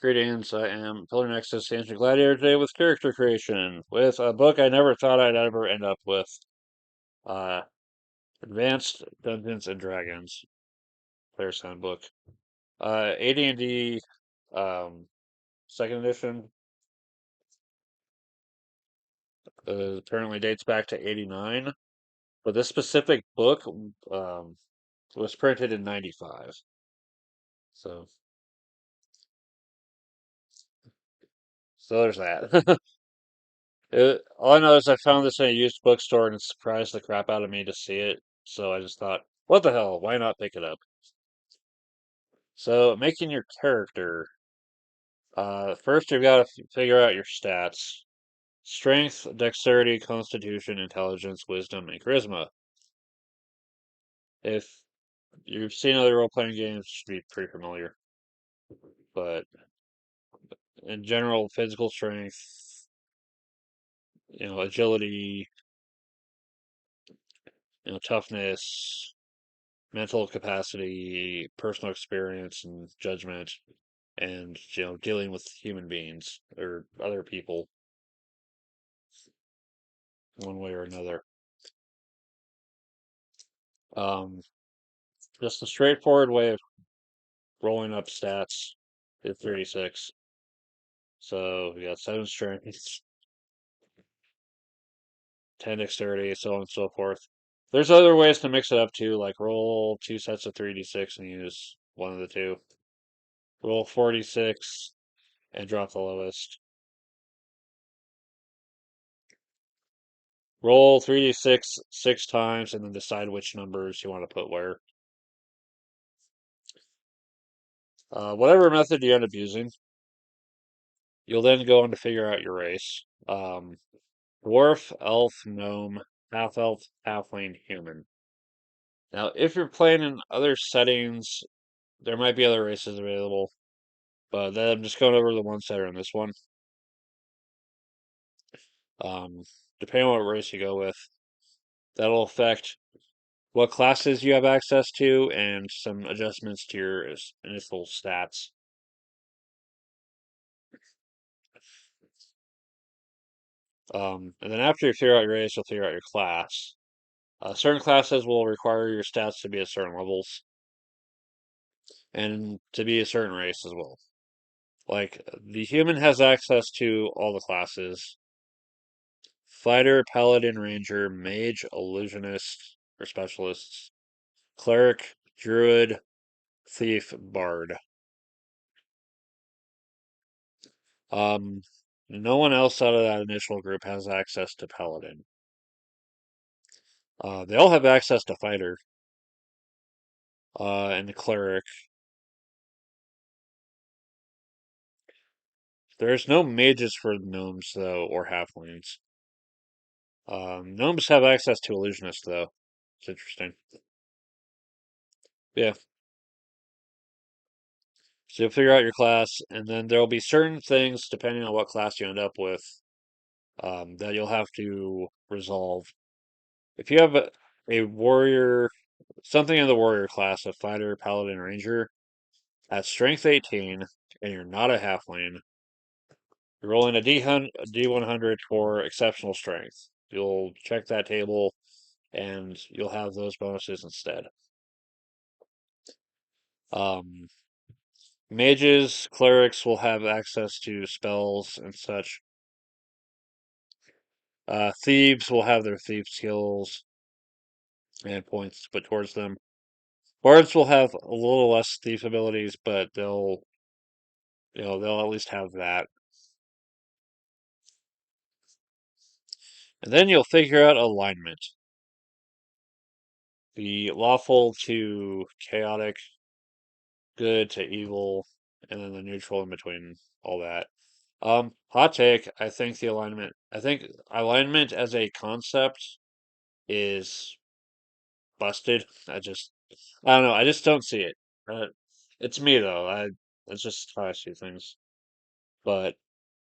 Greetings, I am Pillar Nexus Ancient Gladiator today with character creation, with a book I never thought I'd ever end up with. Uh, Advanced Dungeons and Dragons, Player's Handbook. AD&D, um, second edition, apparently dates back to 89, but this specific book, was printed in 95. So, so there's that. All I know is I found this in a used bookstore and it surprised the crap out of me to see it. So I just thought, what the hell? Why not pick it up? So making your character. First you've got to figure out your stats: strength, dexterity, constitution, intelligence, wisdom, and charisma. If you've seen other role-playing games, you should be pretty familiar. But in general, physical strength, agility, toughness, mental capacity, personal experience, and judgment, and dealing with human beings or other people one way or another. Um, just a straightforward way of rolling up stats is 36. So we got 7 strength, 10 dexterity, so on and so forth. There's other ways to mix it up too, like roll 2 sets of 3d6 and use one of the two. Roll 46 and drop the lowest. Roll 3d6 6 times and then decide which numbers you want to put where. Whatever method you end up using, you'll then go on to figure out your race. Dwarf, elf, gnome, half elf, halfling, human. Now, if you're playing in other settings, there might be other races available, but then I'm just going over the ones that are in this one. Um, Depending on what race you go with, that'll affect what classes you have access to and some adjustments to your initial stats. And then after you figure out your race, you'll figure out your class. Certain classes will require your stats to be at certain levels and to be a certain race as well. Like, the human has access to all the classes: fighter, paladin, ranger, mage, illusionist, or specialists, cleric, druid, thief, bard. Um, no one else out of that initial group has access to paladin. They all have access to fighter, and cleric. There's no mages for gnomes, though, or halflings. Gnomes have access to illusionist, though. It's interesting. Yeah, so you'll figure out your class, and then there'll be certain things, depending on what class you end up with, that you'll have to resolve. If you have a warrior, something in the warrior class, a fighter, paladin, ranger, at strength 18, and you're not a halfling, you're rolling a D100 for exceptional strength. You'll check that table, and you'll have those bonuses instead. Um, Mages, clerics will have access to spells and such. Thieves will have their thief skills and points to put towards them. Bards will have a little less thief abilities, but they'll at least have that. And then you'll figure out alignment. The lawful to chaotic, good to evil, and then the neutral in between all that. Hot take, I think alignment as a concept is busted. I don't know. I just don't see it. Uh, it's me though. It's just how I see things. But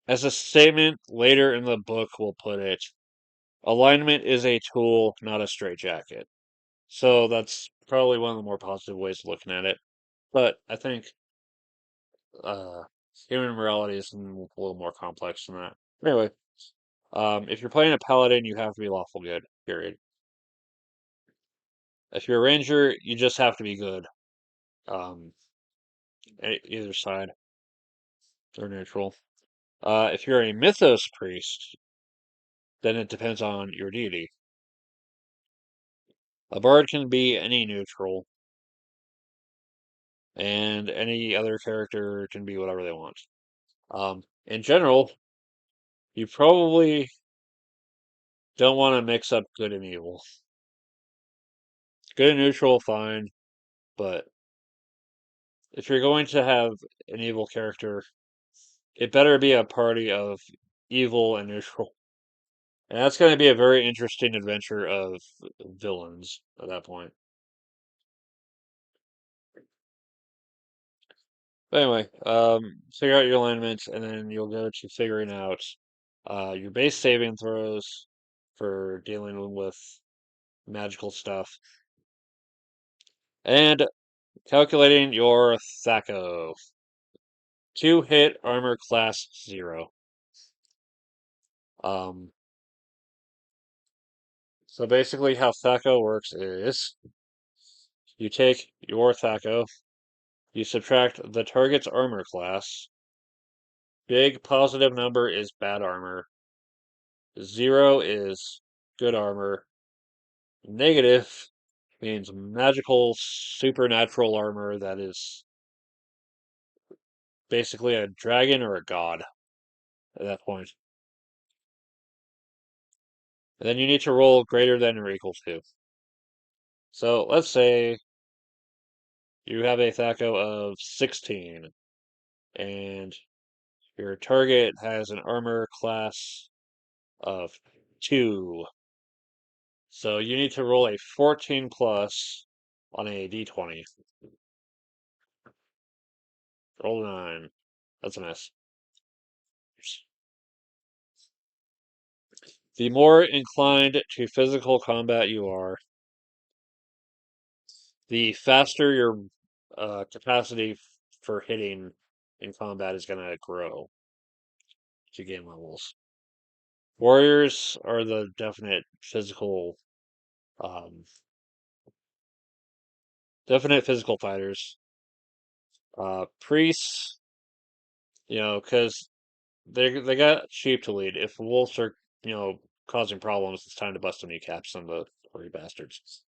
as a statement later in the book will put it, alignment is a tool, not a straitjacket. So that's probably one of the more positive ways of looking at it. But I think Human morality is a little more complex than that. Anyway, if you're playing a paladin, you have to be lawful good. Period. If you're a ranger, you just have to be good. Um, either side or neutral. If you're a mythos priest, then it depends on your deity. A bard can be any neutral, and any other character can be whatever they want. In general, you probably don't want to mix up good and evil. Good and neutral, fine, but if you're going to have an evil character, it better be a party of evil and neutral. And that's going to be a very interesting adventure of villains at that point. But anyway, figure out your alignments, and then you'll go to figuring out your base saving throws for dealing with magical stuff, and calculating your THACO. 2-hit armor class 0. Um, so basically how THACO works is you take your THACO, you subtract the target's armor class. Big positive number is bad armor. 0 is good armor. Negative means magical supernatural armor that is basically a dragon or a god at that point. And then you need to roll greater than or equal to. So let's say you have a THACO of 16, and your target has an armor class of 2. So you need to roll a 14 plus on a d20. Roll a 9. That's a miss. The more inclined to physical combat you are, the faster your capacity for hitting in combat is going to grow to gain levels. Warriors are the um, definite physical fighters. Priests, because they got sheep to lead. If wolves are, causing problems, it's time to bust some kneecaps on the hairy bastards.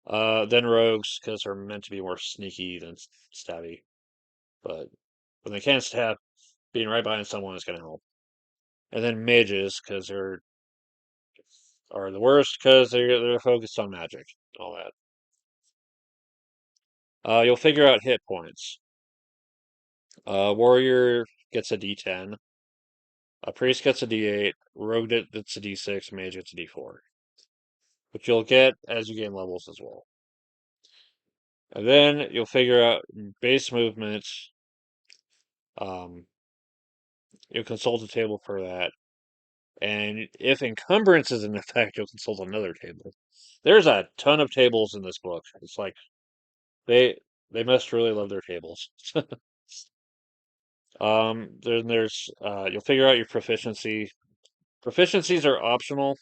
Then rogues, because they're meant to be more sneaky than stabby. But when they can't stab, being right behind someone is going to help. And then mages, because are the worst, because they're focused on magic, all that. You'll figure out hit points. Warrior gets a D10. A priest gets a D8. Rogue gets a D6. Mage gets a D4. Which you'll get as you gain levels as well. And then you'll figure out base movement. Um, you'll consult a table for that. And if encumbrance is in effect, you'll consult another table. There's a ton of tables in this book. It's like they they must really love their tables. Then there's you'll figure out your proficiency. Proficiencies are optional,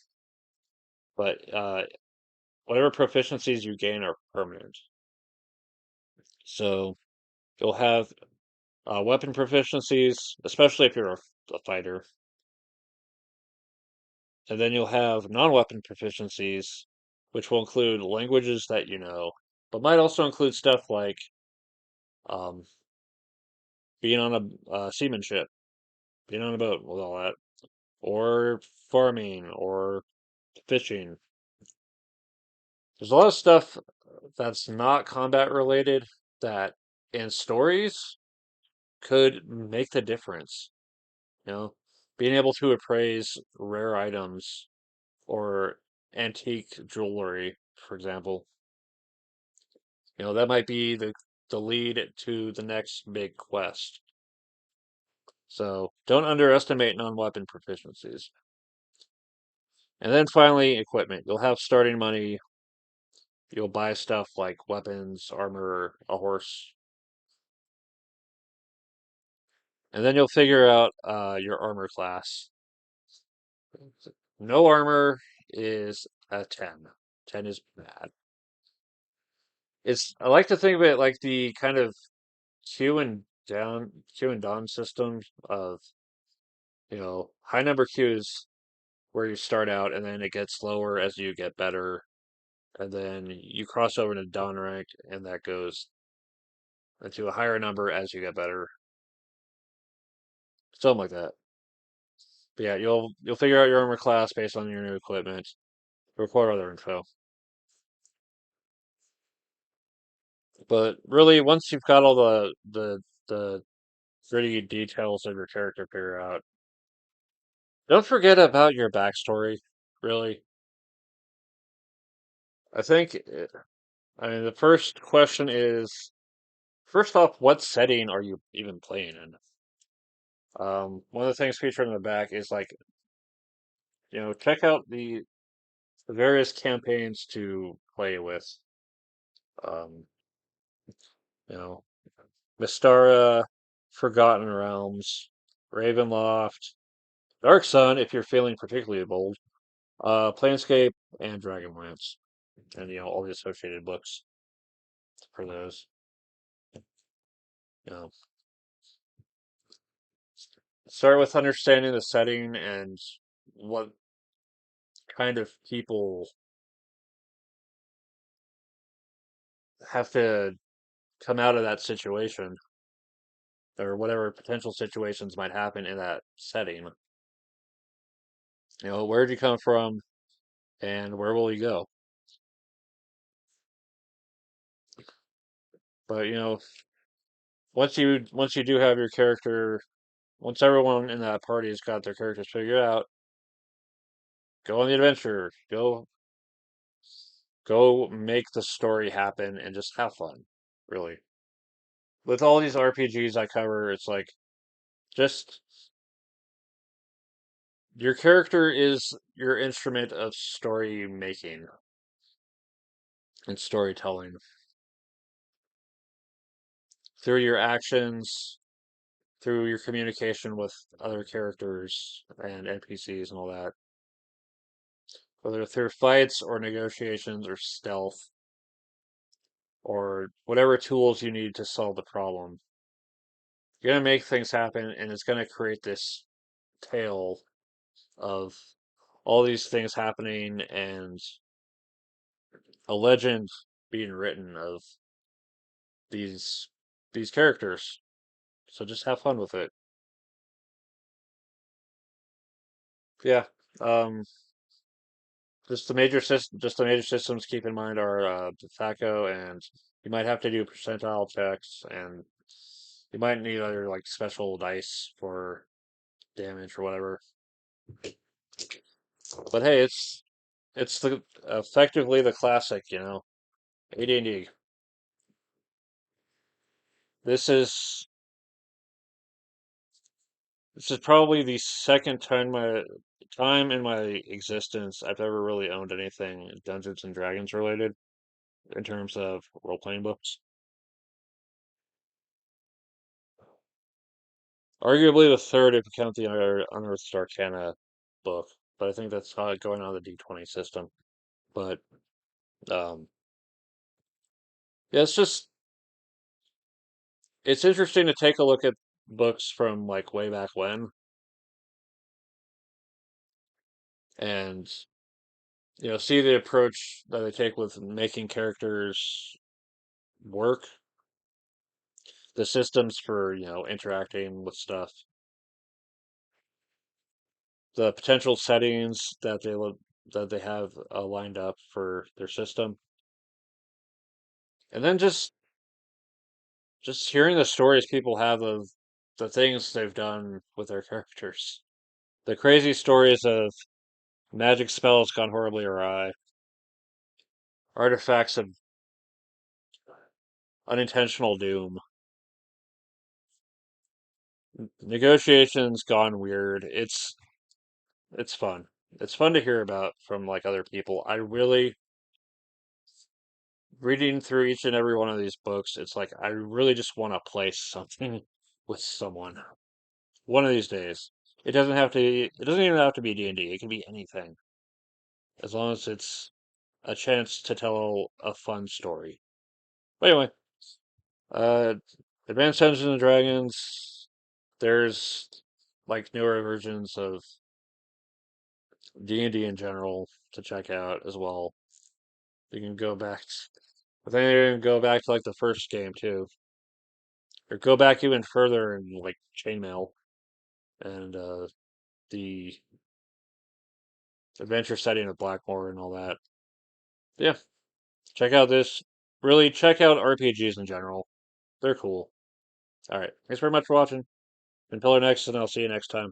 but whatever proficiencies you gain are permanent. So you'll have weapon proficiencies, especially if you're a fighter. And then you'll have non-weapon proficiencies, which will include languages that you know, but might also include stuff like um, being on a seamanship, being on a boat with all that, or farming, or fishing. There's a lot of stuff that's not combat related that in stories could make the difference. Being able to appraise rare items or antique jewelry, for example. That might be the lead to the next big quest. So don't underestimate non-weapon proficiencies. And then finally, equipment. You'll have starting money. You'll buy stuff like weapons, armor, a horse. and then you'll figure out your armor class. No armor is a 10. 10 is bad. It's I like to think of it like the kind of Q and down system of, high number queues where you start out and then it gets lower as you get better, and then you cross over to down rank and that goes into a higher number as you get better. Something like that. But yeah, you'll figure out your armor class based on your new equipment. Record other info. But really, once you've got all the gritty details of your character figured out, don't forget about your backstory. Really, I think. I mean, the first question is, first off, what setting are you even playing in? One of the things featured in the back is like, check out the various campaigns to play with. Um, you know, Mystara, Forgotten Realms, Ravenloft, Dark Sun, if you're feeling particularly bold, Planescape, and Dragonlance, and all the associated books for those. You know, start with understanding the setting and what kind of people have to come out of that situation, or whatever potential situations might happen in that setting. Where did you come from, and where will you go? But once you do have your character, once everyone in that party has got their characters figured out, go on the adventure. Go make the story happen and just have fun. Really. With all these RPGs I cover, it's like just your character is your instrument of story making and storytelling through your actions, through your communication with other characters and NPCs and all that. Whether through fights or negotiations or stealth or whatever tools you need to solve the problem. You're gonna make things happen, and it's gonna create this tale of all these things happening and a legend being written of these these characters. So just have fun with it. Yeah. Um, just the major systems to keep in mind are the THACO, and you might have to do percentile checks, and you might need other like special dice for damage or whatever. But hey, it's the effectively the classic, AD&D. This is this is probably the second time in my existence I've ever really owned anything Dungeons and Dragons related in terms of role playing books. Arguably the third if you count the Unearthed Arcana book, but I think that's going on the D20 system. But um, yeah, it's interesting to take a look at books from like way back when and see the approach that they take with making characters work, the systems for interacting with stuff, the potential settings that they have lined up for their system, and then just hearing the stories people have of the things they've done with their characters, the crazy stories of magic spells gone horribly awry, artifacts of unintentional doom, negotiations gone weird. It's fun. It's fun to hear about from like other people. I really reading through each and every one of these books, it's like I really just want to play something with someone. one of these days. It doesn't have to. It doesn't even have to be D&D. It can be anything, as long as it's a chance to tell a fun story. But anyway, uh, Advanced Dungeons and Dragons. There's like newer versions of D&D in general to check out as well. You can go back. I think you can go back to like the first game too, or go back even further in like Chainmail and the adventure setting of Blackmore and all that. Yeah, check out this. Really, check out RPGs in general. They're cool. All right. Thanks very much for watching. Been Pillar Next, and I'll see you next time.